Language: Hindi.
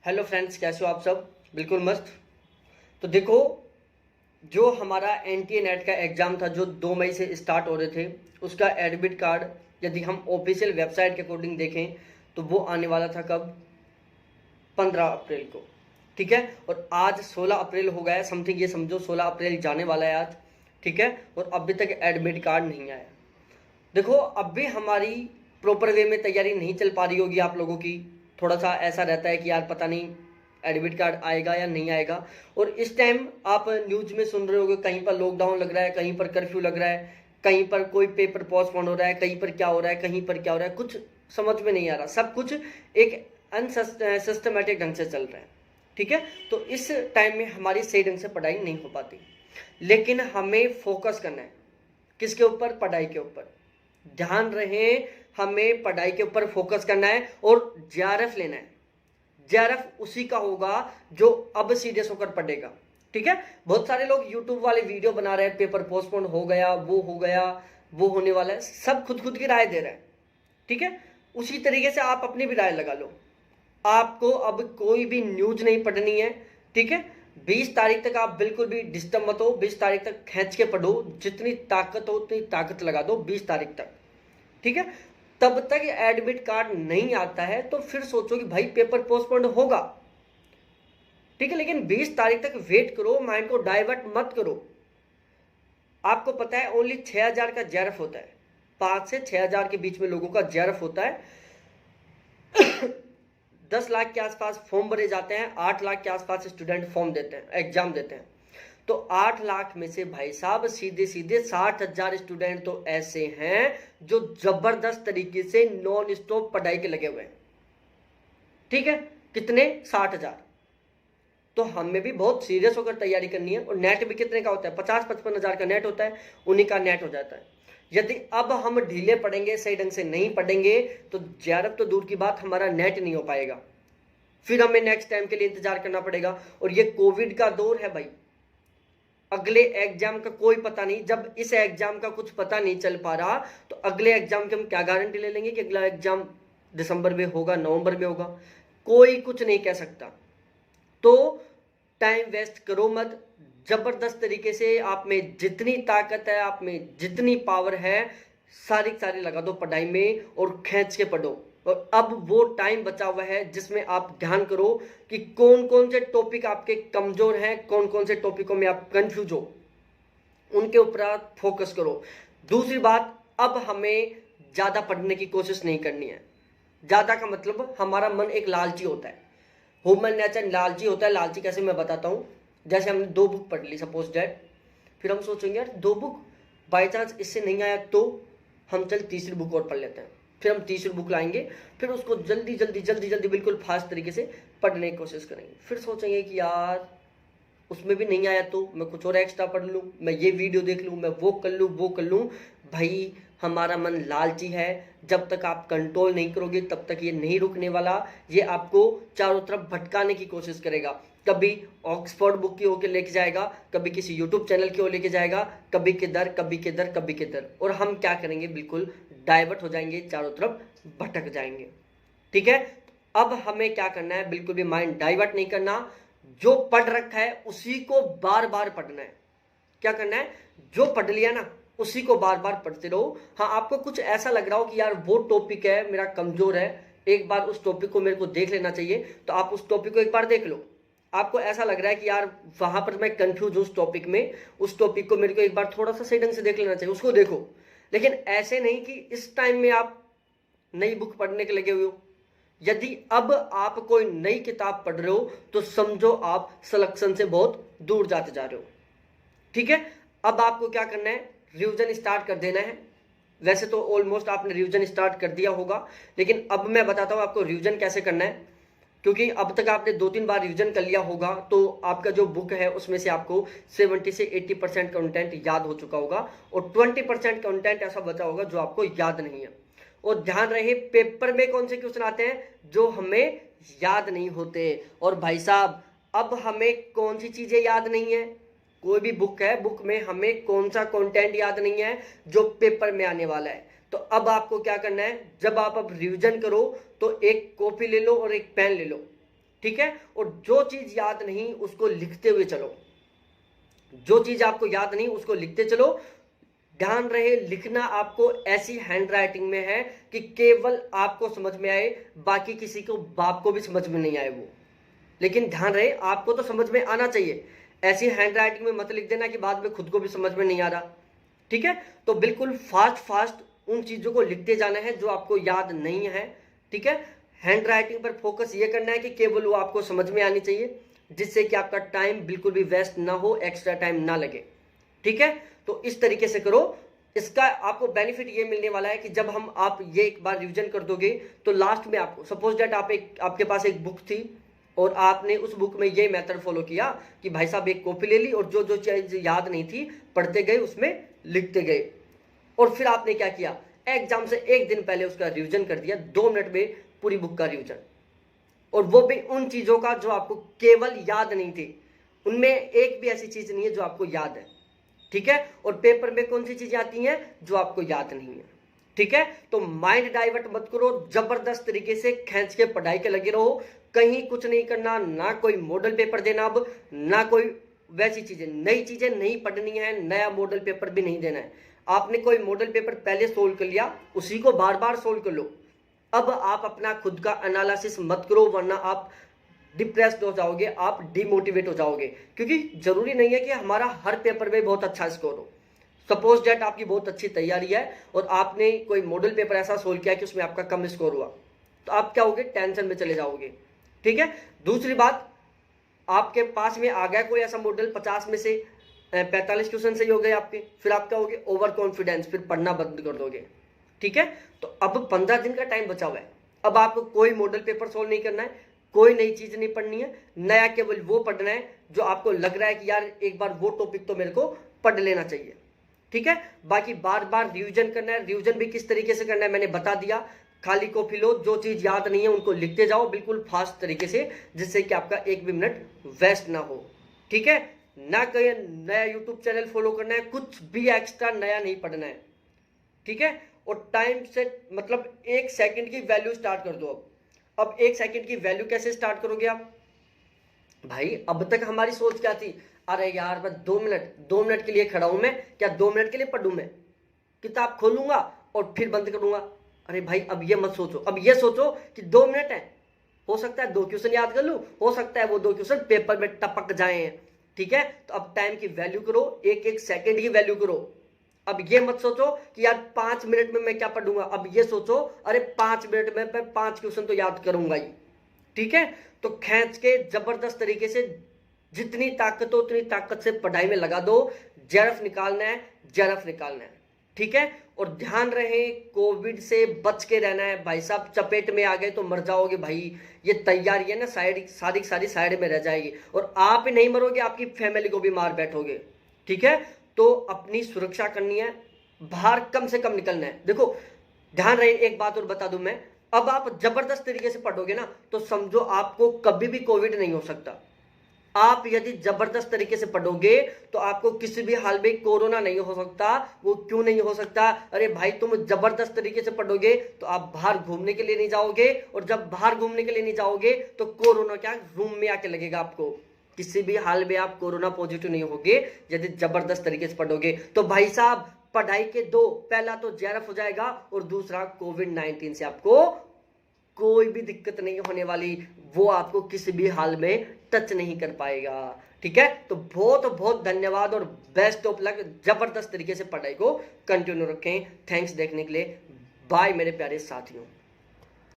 हेलो फ्रेंड्स, कैसे हो आप सब? बिल्कुल मस्त। तो देखो, जो हमारा एनटीए नेट का एग्ज़ाम था जो 2 मई से स्टार्ट हो रहे थे, उसका एडमिट कार्ड यदि हम ऑफिशियल वेबसाइट के अकॉर्डिंग देखें तो वो आने वाला था कब? 15 अप्रैल को। ठीक है, और आज 16 अप्रैल हो गया है समथिंग, ये समझो 16 अप्रैल जाने वाला है आज। ठीक है, और अभी तक एडमिट कार्ड नहीं आया। देखो, अब भी हमारी प्रॉपर वे में तैयारी नहीं चल पा रही होगी आप लोगों की। थोड़ा सा ऐसा रहता है कि यार पता नहीं एडमिट कार्ड आएगा या नहीं आएगा। और इस टाइम आप न्यूज़ में सुन रहे होगे, कहीं पर लॉकडाउन लग रहा है, कहीं पर कर्फ्यू लग रहा है, कहीं पर कोई पेपर पोस्टपोन हो रहा है, कहीं पर क्या हो रहा है, कहीं पर क्या हो रहा है, कुछ समझ में नहीं आ रहा। सब कुछ एक अनसिस्टमेटिक ढंग से चल रहा है। ठीक है, तो इस टाइम में हमारी सही ढंग से पढ़ाई नहीं हो पाती, लेकिन हमें फोकस करना है किसके ऊपर? पढ़ाई के ऊपर। ध्यान रहे, हमें पढ़ाई के ऊपर फोकस करना है और जेआरएफ लेना है। जेआरएफ उसी का होगा जो अब सीरियस होकर पढ़ेगा। ठीक है, बहुत सारे लोग यूट्यूब वाले वीडियो बना रहे हैं, पेपर पोस्टपोन हो गया, वो हो गया, वो होने वाला है, सब खुद खुद की राय दे रहे हैं। ठीक है, उसी तरीके से आप अपनी भी राय लगा लो। आपको अब कोई भी न्यूज नहीं पढ़नी है। ठीक है, 20 तारीख तक आप बिल्कुल भी डिस्टर्ब मत हो। 20 तारीख तक खींच के पढ़ो, जितनी ताकत हो उतनी ताकत लगा दो 20 तारीख तक। ठीक है, तब तक एडमिट कार्ड नहीं आता है तो फिर सोचो कि भाई पेपर पोस्टपोन्ड होगा। ठीक है, लेकिन 20 तारीख तक वेट करो, माइंड को डाइवर्ट मत करो। आपको पता है ओनली 6000 का जेआरएफ होता है, 5 से 6000 के बीच में लोगों का जेआरएफ होता है। 10 लाख के आसपास फॉर्म भरे जाते हैं, 8 लाख के आसपास स्टूडेंट फॉर्म देते हैं, एग्जाम देते हैं। तो 8 लाख में से भाई साहब सीधे सीधे 60,000 स्टूडेंट तो ऐसे हैं जो जबरदस्त तरीके से नॉन स्टॉप पढ़ाई के लगे हुए हैं। ठीक है, कितने? 60,000। तो हमें भी बहुत सीरियस होकर तैयारी करनी है। और नेट भी कितने का होता है? 50-55 हजार का नेट होता है, उन्हीं का नेट हो जाता है। यदि अब हम ढीले पढ़ेंगे, सही ढंग से नहीं पढ़ेंगे, तो जेआरएफ तो दूर की बात, हमारा नेट नहीं हो पाएगा। फिर हमें नेक्स्ट टाइम के लिए इंतजार करना पड़ेगा। और ये कोविड का दौर है भाई, अगले एग्जाम का कोई पता नहीं। जब इस एग्जाम का कुछ पता नहीं चल पा रहा तो अगले एग्जाम की हम क्या गारंटी ले लेंगे कि अगला एग्जाम दिसंबर में होगा, नवंबर में होगा? कोई कुछ नहीं कह सकता। तो टाइम वेस्ट करो मत। जबरदस्त तरीके से आप में जितनी ताकत है, आप में जितनी पावर है, सारी सारी लगा दो पढ़ाई में और खींच के पढ़ो। और अब वो टाइम बचा हुआ है जिसमें आप ध्यान करो कि कौन कौन से टॉपिक आपके कमजोर हैं, कौन कौन से टॉपिकों में आप कंफ्यूज हो, उनके ऊपर आप फोकस करो। दूसरी बात, अब हमें ज्यादा पढ़ने की कोशिश नहीं करनी है। ज्यादा का मतलब, हमारा मन एक लालची होता है, ह्यूमन नेचर लालची होता है। लालची कैसे, मैं बताता हूँ। जैसे हमने 2 बुक पढ़ ली सपोज डैट, फिर हम सोचेंगे यार 2 बुक बाई चांस इससे नहीं आया तो हम चल तीसरी बुक और पढ़ लेते हैं। फिर हम तीसरी बुक लाएंगे, फिर उसको जल्दी जल्दी जल्दी जल्दी बिल्कुल फास्ट तरीके से पढ़ने की कोशिश करेंगे। फिर सोचेंगे कि यार उसमें भी नहीं आया तो मैं कुछ और एक्स्ट्रा पढ़ लूँ, मैं ये वीडियो देख लूँ, मैं वो कर लूँ, वो कर लूँ। भाई हमारा मन लालची है, जब तक आप कंट्रोल नहीं करोगे तब तक ये नहीं रुकने वाला। ये आपको चारों तरफ भटकाने की कोशिश करेगा। कभी ऑक्सफोर्ड बुक की ओर लेके जाएगा, कभी किसी यूट्यूब चैनल की ओर लेके जाएगा, कभी किधर कभी किधर कभी किधर। और हम क्या करेंगे? बिल्कुल डाइवर्ट हो जाएंगे, चारों तरफ भटक जाएंगे। ठीक है, अब हमें क्या करना है? बिल्कुल भी माइंड डाइवर्ट नहीं करना। जो पढ़ रखा है उसी को बार बार पढ़ना है। क्या करना है? जो पढ़ लिया ना उसी को बार बार पढ़ते रहो। हाँ, आपको कुछ ऐसा लग रहा हो कि यार वो टॉपिक है मेरा कमजोर है, एक बार उस टॉपिक को मेरे को देख लेना चाहिए, तो आप उस टॉपिक को एक बार देख लो। आपको ऐसा लग रहा है कि यार वहां पर मैं कंफ्यूज हूं उस टॉपिक में, उस टॉपिक को मेरे को एक बार थोड़ा सा सही ढंग से देख लेना चाहिए, उसको देखो। लेकिन ऐसे नहीं कि इस टाइम में आप नई बुक पढ़ने के लगे हुए हो। यदि अब आप कोई नई किताब पढ़ रहे हो तो समझो आप सिलेक्शन से बहुत दूर जाते जा रहे हो। ठीक है, अब आपको क्या करना है? रिवीजन स्टार्ट कर देना है। वैसे तो ऑलमोस्ट आपने रिवीजन स्टार्ट कर दिया होगा, लेकिन अब मैं बताता हूं आपको रिवीजन कैसे करना है। क्योंकि अब तक आपने 2-3 बार रिवीजन कर लिया होगा तो आपका जो बुक है उसमें से आपको 70 से 80% कंटेंट याद हो चुका होगा और 20% कंटेंट ऐसा बचा होगा जो आपको याद नहीं है। और ध्यान रहे, पेपर में कौन से क्वेश्चन आते हैं जो हमें याद नहीं होते। और भाई साहब, अब हमें कौन सी चीजें याद नहीं है? कोई भी बुक है, बुक में हमें कौन सा कंटेंट याद नहीं है जो पेपर में आने वाला है। तो अब आपको क्या करना है? जब आप अब रिवीजन करो तो एक कॉपी ले लो और एक पेन ले लो। ठीक है। और जो चीज याद नहीं उसको लिखते हुए चलो, जो चीज आपको याद नहीं उसको लिखते चलो। ध्यान रहे लिखना आपको ऐसी हैंड राइटिंग में है कि केवल आपको समझ में आए, बाकी किसी को बाप को भी समझ में नहीं आए वो, लेकिन ध्यान रहे आपको तो समझ में आना चाहिए। ऐसी हैंड राइटिंग में मत लिख देना कि बाद में खुद को भी समझ में नहीं आ रहा, ठीक है। तो बिल्कुल फास्ट फास्ट उन चीजों को लिखते जाना है जो आपको याद नहीं है, ठीक है। हैंड राइटिंग पर फोकस ये करना है कि केवल वो आपको समझ में आनी चाहिए, जिससे कि आपका टाइम बिल्कुल भी वेस्ट ना हो, एक्स्ट्रा टाइम ना लगे, ठीक है। तो इस तरीके से करो। इसका आपको बेनिफिट ये मिलने वाला है कि जब आप ये एक बार रिवीजन कर दोगे तो लास्ट में आपको सपोज दैट आपके पास एक बुक थी और आपने उस बुक में ये मेथड फॉलो किया कि भाई साहब एक कॉपी ले ली और जो जो चीज याद नहीं थी पढ़ते गए, उसमें लिखते गए, और फिर आपने क्या किया, एग्जाम से एक दिन पहले उसका रिवीजन कर दिया, 2 मिनट में पूरी बुक का रिवीजन, और वो भी उन चीजों का जो आपको केवल याद नहीं थी। उनमें एक भी ऐसी चीज नहीं है जो आपको याद है, ठीक है। और पेपर में कौन सी चीजें आती हैं जो आपको याद नहीं है, ठीक है। तो माइंड डाइवर्ट मत करो, जबरदस्त तरीके से खींच के पढ़ाई के लगे रहो। कहीं कुछ नहीं करना, ना कोई मॉडल पेपर देना, अब ना कोई वैसी चीजें, नई चीजें नहीं पढ़नी है, नया मॉडल पेपर भी नहीं देना है। आपने कोई मॉडल पेपर पहले सोल्व कर लिया, उसी को बार बार सोल्व कर लो। अब आप अपना खुद का एनालिसिस मत करो, वरना आप डिप्रेस्ड हो जाओगे, आप डिमोटिवेट हो जाओगे, क्योंकि जरूरी नहीं है कि हमारा हर पेपर में बहुत अच्छा स्कोर हो। सपोज दैट आपकी बहुत अच्छी तैयारी है और आपने कोई मॉडल पेपर ऐसा सोल्व किया कि उसमें आपका कम स्कोर हुआ, तो आप क्या होगे, टेंशन में चले जाओगे, ठीक है। दूसरी बात, आपके पास में आ गया कोई ऐसा मॉडल 50 में से 45 क्वेश्चन सही हो गए आपके, फिर आप क्या होगे, ओवर कॉन्फिडेंस, फिर पढ़ना बंद कर दोगे, ठीक है। तो अब 15 दिन का टाइम बचा हुआ है, अब आपको कोई मॉडल पेपर सोल्व नहीं करना है, कोई नई चीज नहीं पढ़नी है, नया केवल वो पढ़ना है जो आपको लग रहा है कि यार एक बार वो टॉपिक तो मेरे को पढ़ लेना चाहिए, ठीक है। बाकी बार बार रिवीजन करना है। रिवीजन भी किस तरीके से करना है मैंने बता दिया। खाली कॉपी लो, जो चीज याद नहीं है उनको लिखते जाओ बिल्कुल फास्ट तरीके से, जिससे कि आपका एक भी मिनट वेस्ट ना हो, ठीक है। ना कहीं नया यूट्यूब चैनल फॉलो करना है, कुछ भी एक्स्ट्रा नया नहीं पढ़ना है, ठीक है। और टाइम से मतलब 1 सेकंड की वैल्यू स्टार्ट कर दो। अब 1 सेकंड की वैल्यू कैसे स्टार्ट करोगे आप भाई? अब तक हमारी सोच क्या थी, अरे यार मैं 2 मिनट के लिए खड़ा हूं, मैं क्या 2 मिनट के लिए पढ़ूं, मैं किताब खोलूंगा और फिर बंद करूंगा। अरे भाई अब ये मत सोचो, अब ये सोचो कि 2 मिनट है, हो सकता है 2 क्वेश्चन याद कर लूं, हो सकता है वो 2 क्वेश्चन पेपर में टपक जाए, ठीक है। तो अब टाइम की वैल्यू करो, 1-1 सेकंड की वैल्यू करो। अब ये मत सोचो कि यार 5 मिनट में मैं क्या पढ़ूंगा, अब ये सोचो अरे 5 मिनट में मैं 5 क्वेश्चन तो याद करूंगा ही, ठीक है। तो खींच के जबरदस्त तरीके से जितनी ताकत हो उतनी ताकत से पढ़ाई में लगा दो। जरफ निकालना है, जरफ निकालना है, ठीक है। और ध्यान रहे कोविड से बच के रहना है भाई साहब, चपेट में आ गए तो मर जाओगे भाई। ये तैयारी है ना साइड, सारी साइड में रह जाएगी, और आप ही नहीं मरोगे, आपकी फैमिली को भी मार बैठोगे, ठीक है। तो अपनी सुरक्षा करनी है, बाहर कम से कम निकलना है। देखो ध्यान रहे, एक बात और बता दूं मैं, अब आप जबरदस्त तरीके से पढ़ोगे ना तो समझो आपको कभी भी कोविड नहीं हो सकता। आप यदि जबरदस्त तरीके से पढ़ोगे तो आपको किसी भी हाल में कोरोना नहीं हो सकता। वो क्यों नहीं हो सकता? अरे भाई तुम जबरदस्त तरीके से पढ़ोगे तो आप बाहर घूमने के लिए नहीं जाओगे, और जब बाहर घूमने के लिए नहीं जाओगे तो कोरोना क्या रूम में आके लगेगा आपको। किसी भी हाल में आप कोरोना पॉजिटिव नहीं होगे यदि जबरदस्त तरीके से पढ़ोगे। तो भाई साहब पढ़ाई के दो, पहला तो जेआरएफ हो जाएगा और दूसरा कोविड-19 से आपको कोई भी दिक्कत नहीं होने वाली, वो आपको किसी भी हाल में टच नहीं कर पाएगा, ठीक है। तो बहुत बहुत धन्यवाद और बेस्ट ऑफ लक। जबरदस्त तरीके से पढ़ाई को कंटिन्यू रखें। थैंक्स देखने के लिए, बाय मेरे प्यारे साथियों।